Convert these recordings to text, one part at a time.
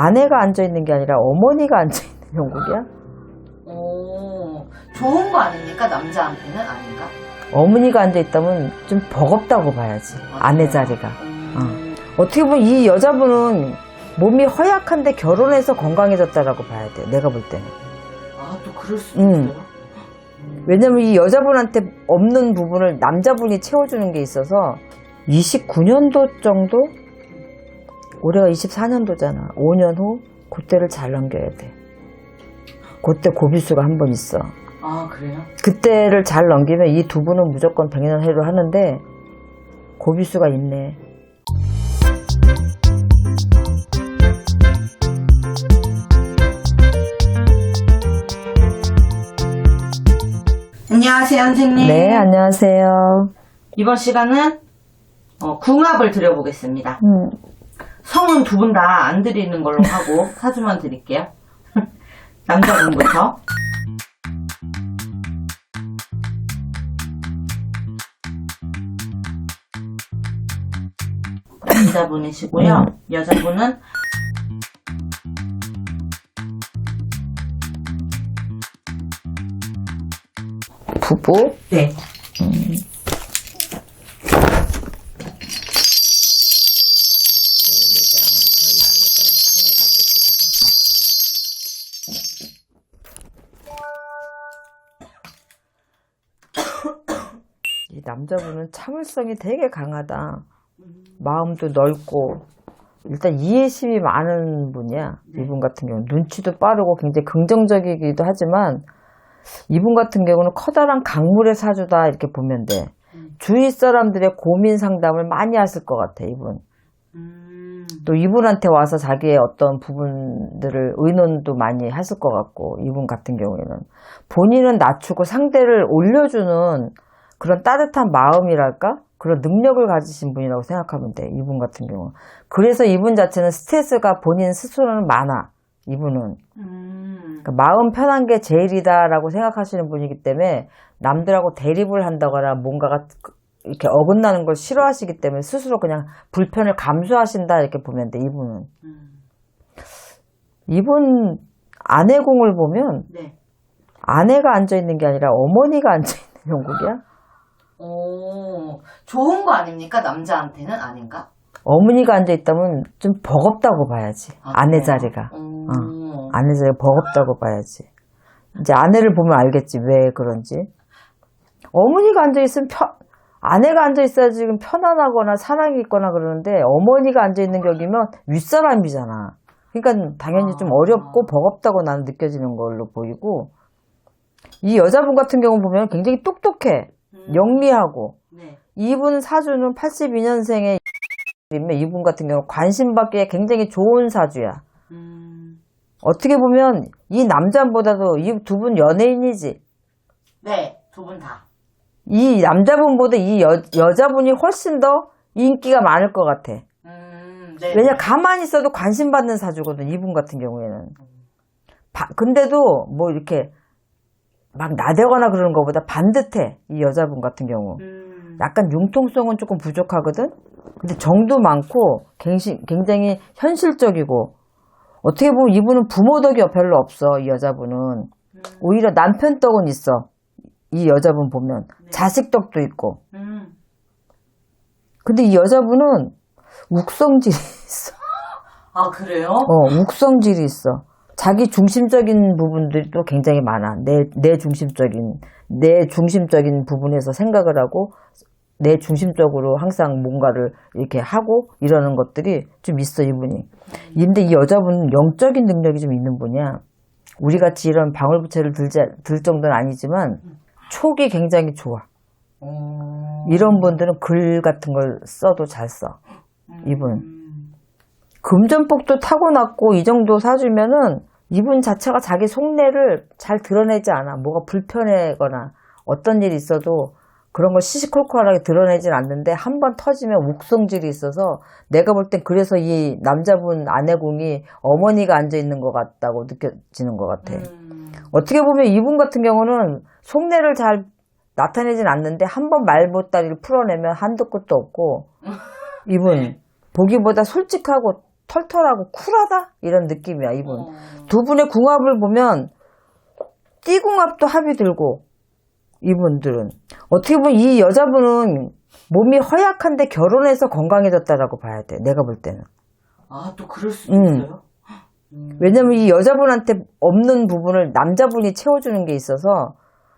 아내가 앉아있는 게 아니라 어머니가 앉아있는 형국이야? 오, 좋은 거 아닙니까? 남자한테는 아닌가? 어머니가 앉아있다면 좀 버겁다고 봐야지. 아내 자리가. 어떻게 보면 이 여자분은 몸이 허약한데 결혼해서 건강해졌다라고 봐야 돼. 내가 볼 때는. 아, 또 그럴 수도 있어요? 왜냐면 이 여자분한테 없는 부분을 남자분이 채워주는 게 있어서 29년도 정도? 올해가 24년도잖아. 5년 후 그때를 잘 넘겨야 돼. 그때 고비수가 한 번 있어. 아, 그래요? 그때를 잘 넘기면 이 두 분은 무조건 백년해로 하는데 고비수가 있네. 안녕하세요, 선생님. 네, 안녕하세요. 이번 시간은 궁합을 드려보겠습니다. 성은 두 분 다 안 드리는 걸로 하고 사주만 드릴게요. 남자분부터. 남자분이시고요. 여자분은 부부? 네. 이 남자분은 참을성이 되게 강하다. 마음도 넓고 일단 이해심이 많은 분이야. 이분 같은 경우는 눈치도 빠르고 굉장히 긍정적이기도 하지만 이분 같은 경우는 커다란 강물의 사주다 이렇게 보면 돼. 주위 사람들의 고민 상담을 많이 하실 것 같아. 이분. 또 이분한테 와서 자기의 어떤 부분들을 의논도 많이 하실 것 같고, 이분 같은 경우에는 본인은 낮추고 상대를 올려주는 그런 따뜻한 마음이랄까? 그런 능력을 가지신 분이라고 생각하면 돼. 이분 같은 경우. 그래서 이분 자체는 스트레스가 본인 스스로는 많아. 이분은. 그러니까 마음 편한 게 제일이다라고 생각하시는 분이기 때문에 남들하고 대립을 한다거나 뭔가가 이렇게 어긋나는 걸 싫어하시기 때문에 스스로 그냥 불편을 감수하신다 이렇게 보면 돼. 이분은. 이분 아내 공을 보면 네. 아내가 앉아있는 게 아니라 어머니가 앉아있는 형국이야? 오, 좋은 거 아닙니까? 남자한테는 아닌가? 어머니가 앉아있다면 좀 버겁다고 봐야지. 아내 그래요? 자리가. 아내 자리가 버겁다고 봐야지. 이제 아내를 보면 알겠지. 왜 그런지. 어머니가 앉아있으면 아내가 앉아있어야 지금 편안하거나 사랑이 있거나 그러는데 어머니가 앉아있는 격이면 윗사람이잖아. 그러니까 당연히 좀 어렵고 버겁다고 나는 느껴지는 걸로 보이고, 이 여자분 같은 경우 보면 굉장히 똑똑해. 영리하고. 네. 이분 사주는 82년생의 이분 같은 경우 관심받기에 굉장히 좋은 사주야. 어떻게 보면 이 남자보다도 이 두 분 연예인이지. 네, 두 분 다. 이 남자분보다 이 여자분이 훨씬 더 인기가 많을 것 같아. 네. 왜냐 가만히 있어도 관심받는 사주거든. 이분 같은 경우에는. 근데도 뭐 이렇게 막 나대거나 그러는 것보다 반듯해. 이 여자분 같은 경우. 약간 융통성은 조금 부족하거든. 근데 정도 많고 굉장히 현실적이고, 어떻게 보면 이분은 부모 덕이 별로 없어. 이 여자분은. 오히려 남편 덕은 있어. 이 여자분 보면. 네. 자식 덕도 있고. 근데 이 여자분은 욱성질이 있어. 아, 그래요? 욱성질이 있어. 자기 중심적인 부분들이 또 굉장히 많아. 내 중심적인 부분에서 생각을 하고, 내 중심적으로 항상 뭔가를 이렇게 하고 이러는 것들이 좀 있어, 이분이. 근데 이 여자분은 영적인 능력이 좀 있는 분이야. 우리 같이 이런 방울부채를 들 정도는 아니지만, 촉이 굉장히 좋아. 이런 분들은 글 같은 걸 써도 잘 써. 이분. 금전복도 타고났고 이 정도 사주면은 이분 자체가 자기 속내를 잘 드러내지 않아. 뭐가 불편하거나 어떤 일이 있어도 그런 걸 시시콜콜하게 드러내진 않는데 한 번 터지면 욱성질이 있어서, 내가 볼 땐 그래서 이 남자분 아내공이 어머니가 앉아있는 것 같다고 느껴지는 것 같아. 어떻게 보면 이분 같은 경우는 속내를 잘 나타내진 않는데 한 번 말보따리를 풀어내면 한도 끝도 없고, 이분 보기보다 솔직하고 털털하고 쿨하다? 이런 느낌이야, 이분. 두 분의 궁합을 보면 띠궁합도 합이 들고, 이분들은. 어떻게 보면 이 여자분은 몸이 허약한데 결혼해서 건강해졌다라고 봐야 돼, 내가 볼 때는. 아, 또 그럴 수도 있어요? 왜냐면 이 여자분한테 없는 부분을 남자분이 채워주는 게 있어서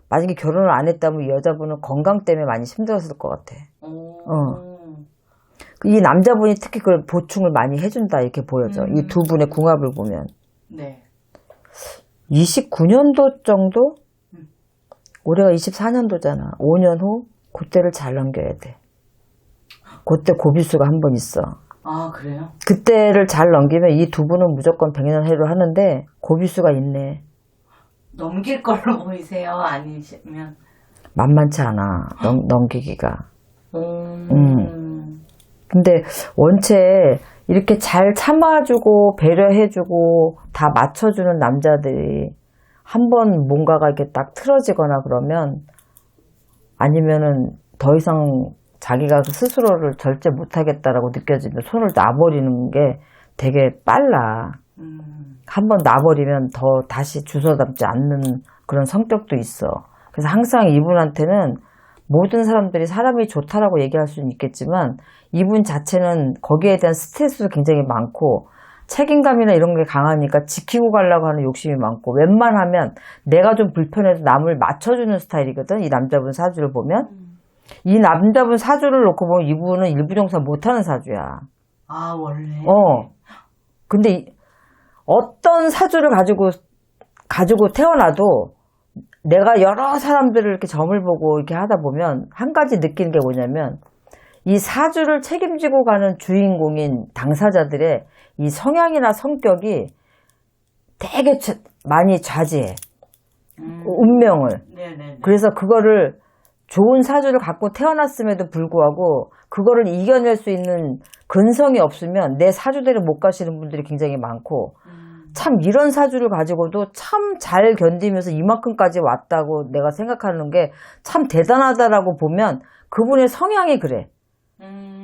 만약에 결혼을 안 했다면 이 여자분은 건강 때문에 많이 힘들었을 것 같아. 이 남자분이 특히 그걸 보충을 많이 해준다 이렇게 보여져. 이 두 분의 궁합을 보면. 네. 29년도 정도? 올해가 24년도잖아. 5년 후 그때를 잘 넘겨야 돼. 그때 고비수가 한 번 있어. 아, 그래요? 그때를 잘 넘기면 이 두 분은 무조건 백년해로 하는데 고비수가 있네. 넘길 걸로 보이세요? 아니시면? 만만치 않아. 넘기기가. 근데 원체 이렇게 잘 참아주고 배려해주고 다 맞춰주는 남자들이 한 번 뭔가가 이렇게 딱 틀어지거나 그러면 아니면은 더 이상 자기가 스스로를 절제 못하겠다라고 느껴지면 손을 놔버리는 게 되게 빨라. 한 번 놔버리면 더 다시 주워 담지 않는 그런 성격도 있어. 그래서 항상 이분한테는 모든 사람들이 사람이 좋다라고 얘기할 수는 있겠지만 이분 자체는 거기에 대한 스트레스도 굉장히 많고 책임감이나 이런 게 강하니까 지키고 가려고 하는 욕심이 많고 웬만하면 내가 좀 불편해도 남을 맞춰주는 스타일이거든. 이 남자분 사주를 보면. 이 남자분 사주를 놓고 보면 이분은 일부종사 못하는 사주야. 아, 원래? 근데 어떤 사주를 가지고 태어나도 내가 여러 사람들을 이렇게 점을 보고 이렇게 하다 보면 한 가지 느끼는 게 뭐냐면 이 사주를 책임지고 가는 주인공인 당사자들의 이 성향이나 성격이 되게 많이 좌지해. 운명을. 네네네. 그래서 그거를 좋은 사주를 갖고 태어났음에도 불구하고 그거를 이겨낼 수 있는 근성이 없으면 내 사주대로 못 가시는 분들이 굉장히 많고 참 이런 사주를 가지고도 참 잘 견디면서 이만큼까지 왔다고 내가 생각하는 게 참 대단하다라고 보면 그분의 성향이 그래.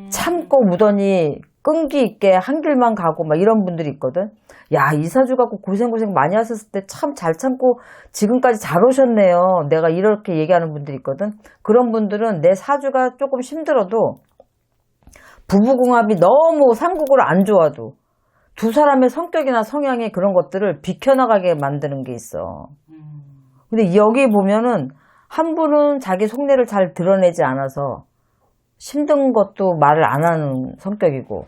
참고 무더니 끈기 있게 한 길만 가고 막 이런 분들이 있거든. 야, 이 사주 갖고 고생 많이 하셨을 때 참 잘 참고 지금까지 잘 오셨네요. 내가 이렇게 얘기하는 분들이 있거든. 그런 분들은 내 사주가 조금 힘들어도 부부궁합이 너무 삼국으로 안 좋아도 두 사람의 성격이나 성향의 그런 것들을 비켜나가게 만드는 게 있어. 근데 여기 보면은 한 분은 자기 속내를 잘 드러내지 않아서 힘든 것도 말을 안 하는 성격이고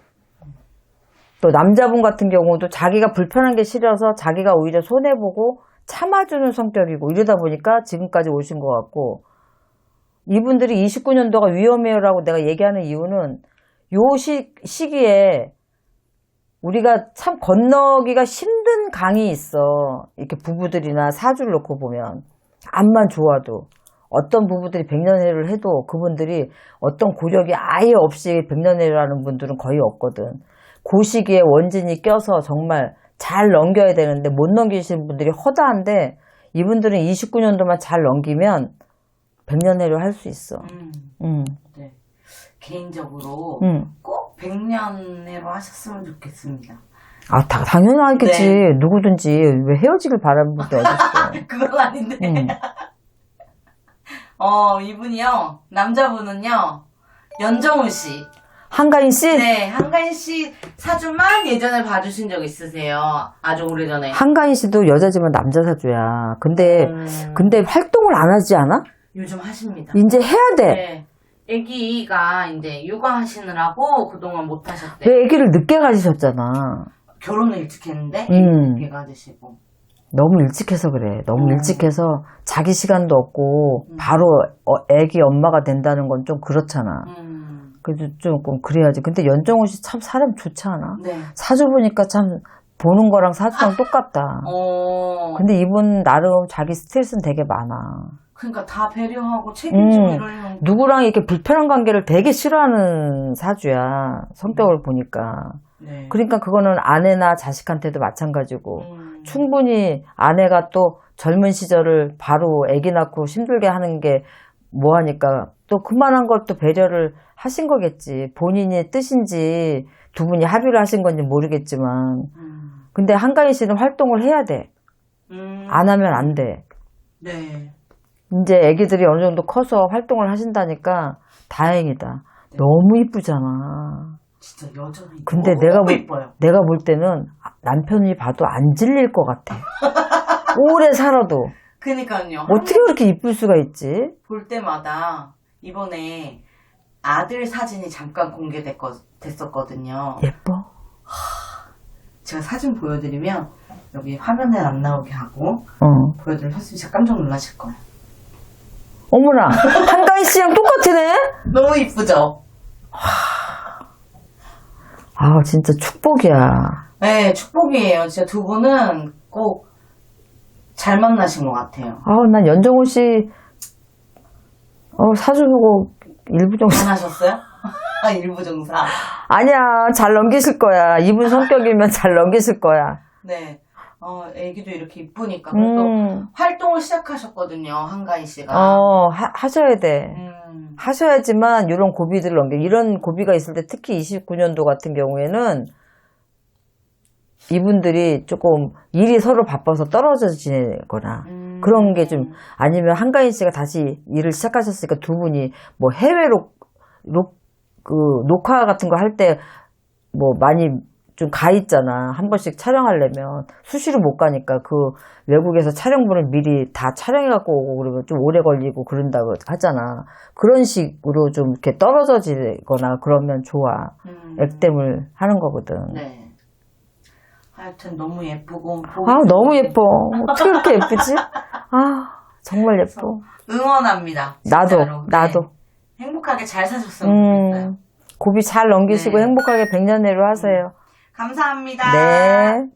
또 남자분 같은 경우도 자기가 불편한 게 싫어서 자기가 오히려 손해보고 참아주는 성격이고 이러다 보니까 지금까지 오신 것 같고 이분들이 29년도가 위험해요라고 내가 얘기하는 이유는 요 시기에 우리가 참 건너기가 힘든 강이 있어. 이렇게 부부들이나 사주를 놓고 보면 암만 좋아도 어떤 부부들이 백년해를 해도 그분들이 어떤 고력이 아예 없이 백년해라는 분들은 거의 없거든. 그 시기에 원진이 껴서 정말 잘 넘겨야 되는데 못 넘기시는 분들이 허다한데 이분들은 29년도만 잘 넘기면 백년해로 할 수 있어. 네. 개인적으로 꼭 백년해로 하셨으면 좋겠습니다. 아, 당연하겠지. 네. 누구든지 왜 헤어지길 바라는 분도 어딨어. 그건 아닌데. 이분이요. 남자분은요. 연정훈 씨. 한가인 씨? 네, 한가인 씨 사주만 예전에 봐주신 적 있으세요? 아주 오래전에. 한가인 씨도 여자지만 남자 사주야. 근데 활동을 안 하지 않아? 요즘 하십니다. 이제 해야 돼. 네. 애기가 이제 육아하시느라고 그동안 못 하셨대요. 왜 애기를 늦게 가지셨잖아. 결혼을 일찍 했는데 애기 늦게 가지시고. 너무 일찍 해서 그래. 너무 일찍 해서 자기 시간도 없고 바로 애기 엄마가 된다는 건 좀 그렇잖아. 그래도 조금 그래야지. 근데 연정훈 씨 참 사람 좋지 않아? 네. 사주 보니까 참 보는 거랑 사주랑 똑같다. 근데 이분 나름 자기 스트레스는 되게 많아. 그러니까 다 배려하고 책임지고 이러려고. 누구랑 이렇게 불편한 관계를 되게 싫어하는 사주야. 성격을 보니까. 네. 그러니까 그거는 아내나 자식한테도 마찬가지고 충분히 아내가 또 젊은 시절을 바로 아기 낳고 힘들게 하는 게 뭐하니까 또 그만한 걸 또 배려를 하신 거겠지. 본인의 뜻인지 두 분이 합의를 하신 건지 모르겠지만 근데 한가인 씨는 활동을 해야 돼. 안 하면 안 돼. 네. 이제 애기들이 어느 정도 커서 활동을 하신다니까 다행이다. 너무 이쁘잖아. 진짜 여전히. 근데 이뻐요. 내가 볼 때는 남편이 봐도 안 질릴 것 같아. 오래 살아도. 그니까요. 어떻게 그렇게 이쁠 수가 있지? 볼 때마다 이번에 아들 사진이 잠깐 공개됐었거든요. 예뻐? 제가 사진 보여드리면 여기 화면에 안 나오게 하고 보여드리면 선생님 진짜 깜짝 놀라실 거예요. 어머나, 한가인 씨랑 똑같으네? 너무 이쁘죠? 아, 진짜 축복이야. 네, 축복이에요. 진짜 두 분은 꼭 잘 만나신 것 같아요. 아, 난 연정훈 씨, 사주보고 일부정사. 안 하셨어요? 아, 일부정사. 아니야, 잘 넘기실 거야. 이분 성격이면 잘 넘기실 거야. 네. 애기도 이렇게 이쁘니까. 또 활동을 시작하셨거든요, 한가인 씨가. 하셔야 돼. 하셔야지만 이런 고비들을 이런 고비가 있을 때 특히 29년도 같은 경우에는 이분들이 조금 일이 서로 바빠서 떨어져 지내거나 그런 게 좀 아니면 한가인 씨가 다시 일을 시작하셨으니까 두 분이 뭐 해외로 녹화 같은 거 할 때 뭐 많이 좀 가 있잖아. 한 번씩 촬영하려면 수시로 못 가니까 그 외국에서 촬영분을 미리 다 촬영해 갖고 오고 그러면 좀 오래 걸리고 그런다고 하잖아. 그런 식으로 좀 이렇게 떨어져 지거나 그러면 좋아. 액땜을 하는 거거든. 네. 하여튼 너무 예쁘고. 너무 예뻐. 어떻게 그렇게 예쁘지? 정말 예뻐. 응원합니다. 나도. 네. 행복하게 잘 사셨으면 좋겠어요. 고비 잘 넘기시고 행복하게 백년해로 하세요. 감사합니다. 네.